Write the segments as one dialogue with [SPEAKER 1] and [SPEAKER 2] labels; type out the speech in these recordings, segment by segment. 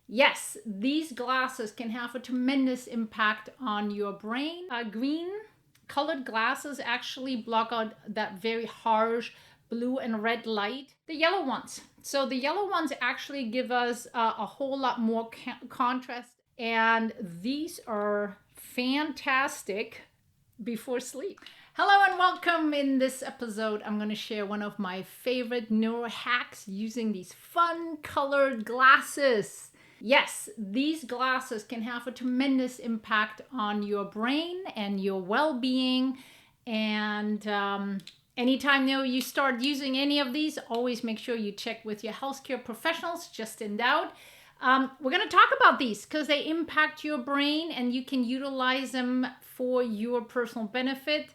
[SPEAKER 1] Yes, these glasses can have a tremendous impact on your brain. Green colored glasses actually block out that very harsh blue and red light. The yellow ones. So the yellow ones actually give us a whole lot more contrast, and these are fantastic before sleep. Hello and welcome. In this episode, I'm going to share one of my favorite neuro hacks using these fun colored glasses. Yes, these glasses can have a tremendous impact on your brain and your well being. And anytime you start using any of these, always make sure you check with your healthcare professionals, just in doubt. We're going to talk about these because they impact your brain and you can utilize them for your personal benefit.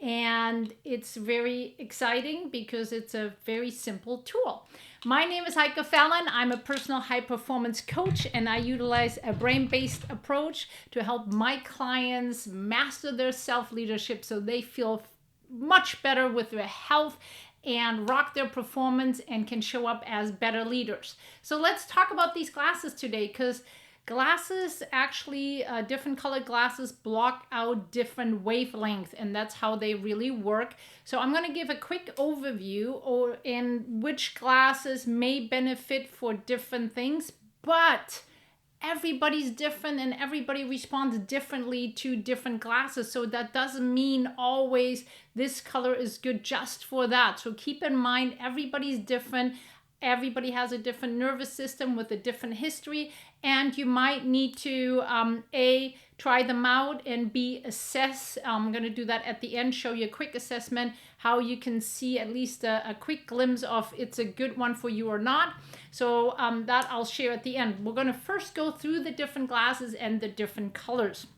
[SPEAKER 1] And it's very exciting because it's a very simple tool. My name is Heike Fallon. I'm a personal high performance coach, and I utilize a brain based approach to help my clients master their self leadership so they feel much better with their health and rock their performance and can show up as better leaders. So let's talk about these glasses today, because glasses actually, different colored glasses block out different wavelengths, and that's how they really work. So I'm going to give a quick overview in which glasses may benefit for different things, but everybody's different and everybody responds differently to different glasses. So that doesn't mean always this color is good just for that. So keep in mind, everybody's different. Everybody has a different nervous system with a different history, and you might need to A, try them out, and B, assess. I'm going to do that at the end, show you a quick assessment, how you can see at least a quick glimpse of it's a good one for you or not. So that I'll share at the end. We're going to first go through the different glasses and the different colors.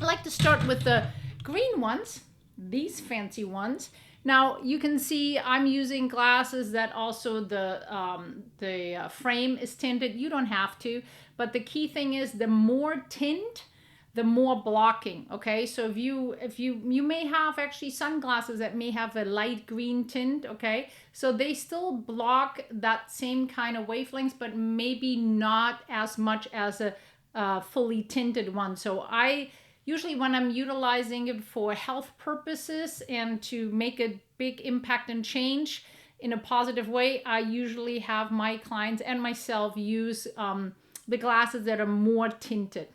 [SPEAKER 1] I like to start with the green ones, these fancy ones. Now you can see I'm using glasses that also the frame is tinted. You don't have to, but the key thing is the more tint, the more blocking. Okay, so if you may have actually sunglasses that may have a light green tint. Okay, so they still block that same kind of wavelengths, but maybe not as much as a fully tinted one. So I usually, when I'm utilizing it for health purposes and to make a big impact and change in a positive way, I usually have my clients and myself use the glasses that are more tinted.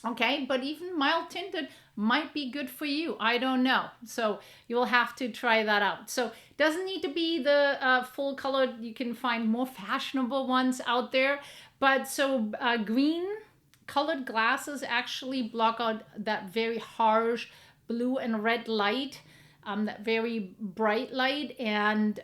[SPEAKER 1] Okay, but even mild tinted might be good for you. I don't know. So you'll have to try that out. So it doesn't need to be the full color. You can find more fashionable ones out there. But so green colored glasses actually block out that very harsh blue and red light, that very bright light, and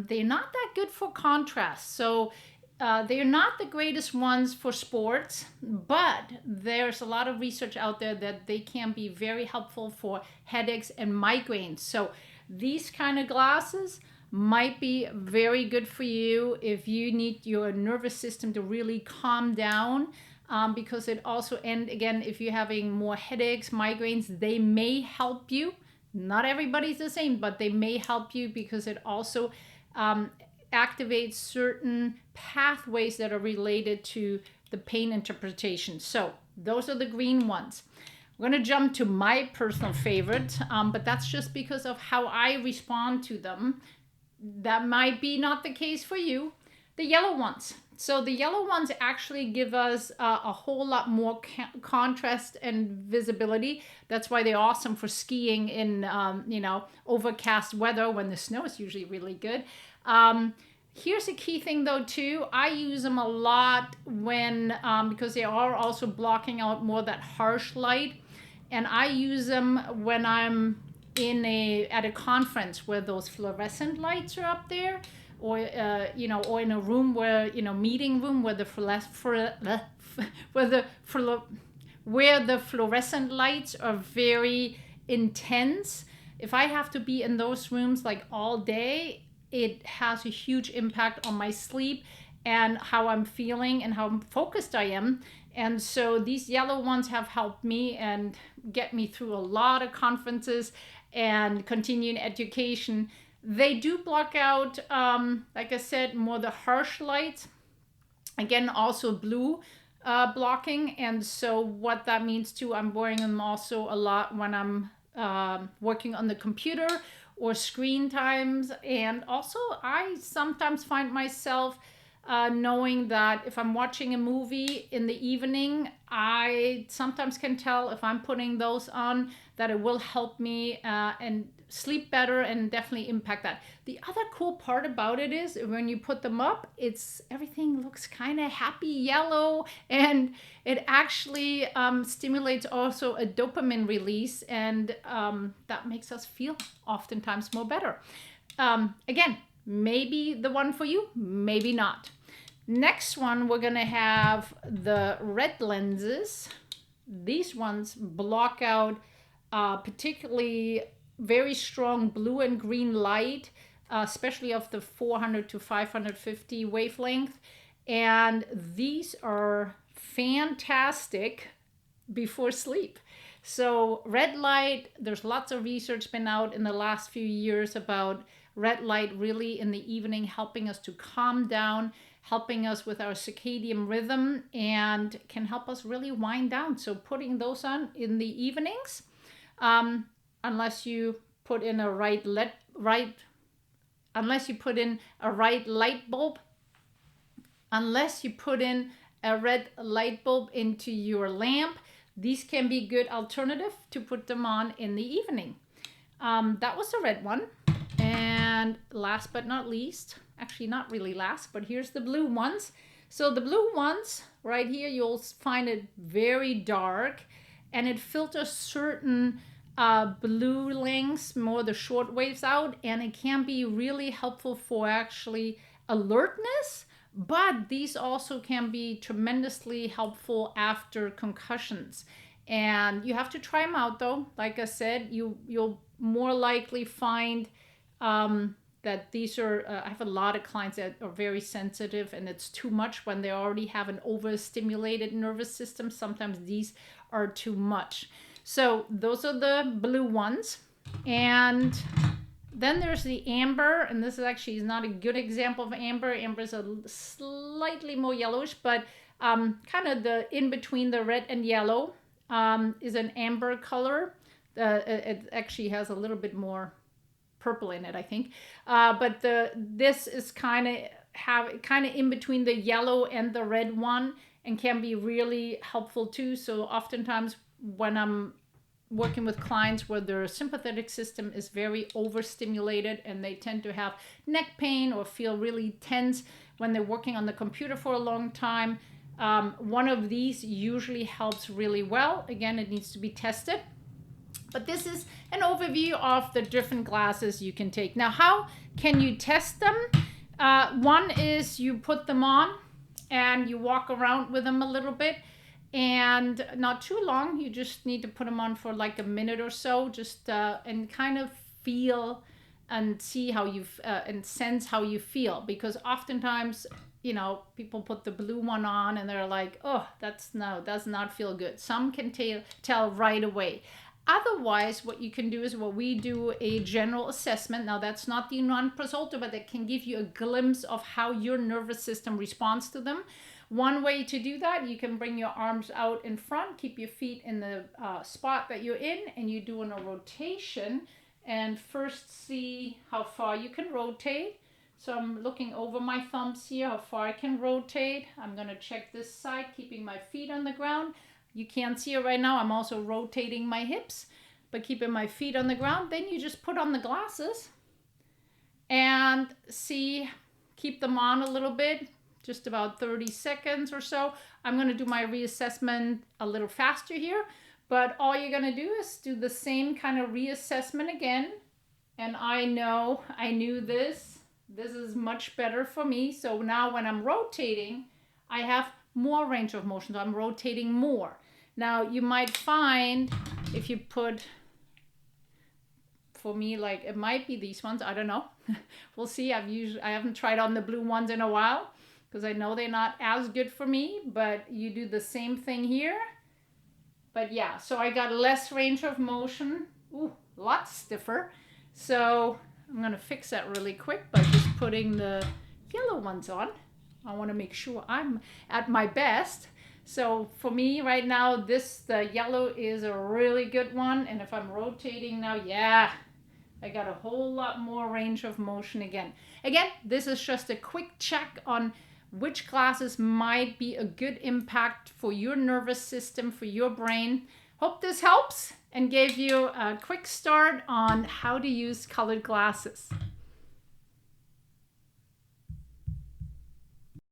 [SPEAKER 1] they're not that good for contrast. So they're not the greatest ones for sports, but there's a lot of research out there that they can be very helpful for headaches and migraines. So these kind of glasses might be very good for you if you need your nervous system to really calm down. Because it also, and again, if you're having more headaches, migraines, they may help you. Not everybody's the same, but they may help you because it also activates certain pathways that are related to the pain interpretation. So those are the green ones. We're going to jump to my personal favorite, but that's just because of how I respond to them. That might be not the case for you. The yellow ones. So the yellow ones actually give us a whole lot more contrast and visibility. That's why they're awesome for skiing in overcast weather when the snow is usually really good. Here's a key thing though too. I use them a lot when because they are also blocking out more that harsh light, and I use them when I'm at a conference where those fluorescent lights are up there, or or in a room where meeting room where the fluorescent lights are very intense. If I have to be in those rooms like all day, it has a huge impact on my sleep and how I'm feeling and how focused I am. And so these yellow ones have helped me and get me through a lot of conferences and continuing education. They do block out, like I said, more the harsh lights. Again, also blue blocking. And so what that means too, I'm wearing them also a lot when I'm working on the computer or screen times. And also I sometimes find myself knowing that if I'm watching a movie in the evening, I sometimes can tell if I'm putting those on that it will help me and sleep better and definitely impact that. The other cool part about it is when you put them up, it's everything looks kind of happy yellow, and it actually stimulates also a dopamine release, and that makes us feel oftentimes more better. Again, maybe the one for you, maybe not. Next one, we're gonna have the red lenses. These ones block out particularly very strong blue and green light, especially of the 400 to 550 wavelength. And these are fantastic before sleep. So red light, there's lots of research been out in the last few years about red light really in the evening helping us to calm down, helping us with our circadian rhythm, and can help us really wind down. So putting those on in the evenings, unless you put in a right light bulb, unless you put in a red light bulb into your lamp, these can be good alternative to put them on in the evening. That was the red one. And last but not least, actually not really last, but here's the blue ones. So the blue ones right here, you'll find it very dark, and it filters certain blue lengths, more the short waves out, and it can be really helpful for actually alertness. But these also can be tremendously helpful after concussions. And you have to try them out though. Like I said, you'll more likely find that these are, I have a lot of clients that are very sensitive, and it's too much when they already have an overstimulated nervous system. Sometimes these are too much. So those are the blue ones. And then there's the amber, and this is actually not a good example of amber. Amber is a slightly more yellowish, but kind of the in between the red and yellow is an amber color. It actually has a little bit more purple in it, I think. But this is kind of in between the yellow and the red one, and can be really helpful too. So oftentimes when I'm working with clients where their sympathetic system is very overstimulated and they tend to have neck pain or feel really tense when they're working on the computer for a long time, one of these usually helps really well. Again, it needs to be tested. But this is an overview of the different glasses you can take. Now, how can you test them? One is you put them on and you walk around with them a little bit, and not too long. You just need to put them on for like a minute or so, just and kind of feel and see how you and sense how you feel, because oftentimes, you know, people put the blue one on and they're like, oh, does not feel good. Some can tell right away. Otherwise, what you can do is we do a general assessment. Now, that's not the non-plus ultra, but that can give you a glimpse of how your nervous system responds to them. One way to do that, you can bring your arms out in front, keep your feet in the spot that you're in, and you're doing a rotation. And first see how far you can rotate. So I'm looking over my thumbs here, how far I can rotate. I'm going to check this side, keeping my feet on the ground. You can't see it right now. I'm also rotating my hips, but keeping my feet on the ground. Then you just put on the glasses and keep them on a little bit, just about 30 seconds or so. I'm going to do my reassessment a little faster here, but all you're going to do is do the same kind of reassessment again. And I knew this is much better for me. So now when I'm rotating, I have more range of motion. So I'm rotating more. Now you might find if you put, for me, like it might be these ones, I don't know. We'll see. I haven't tried on the blue ones in a while because I know they're not as good for me, but you do the same thing here. But yeah, so I got less range of motion. Ooh, a lot stiffer. So I'm going to fix that really quick by just putting the yellow ones on. I want to make sure I'm at my best. So for me right now, the yellow is a really good one. And if I'm rotating now, yeah, I got a whole lot more range of motion again. Again, this is just a quick check on which glasses might be a good impact for your nervous system, for your brain. Hope this helps and gave you a quick start on how to use colored glasses.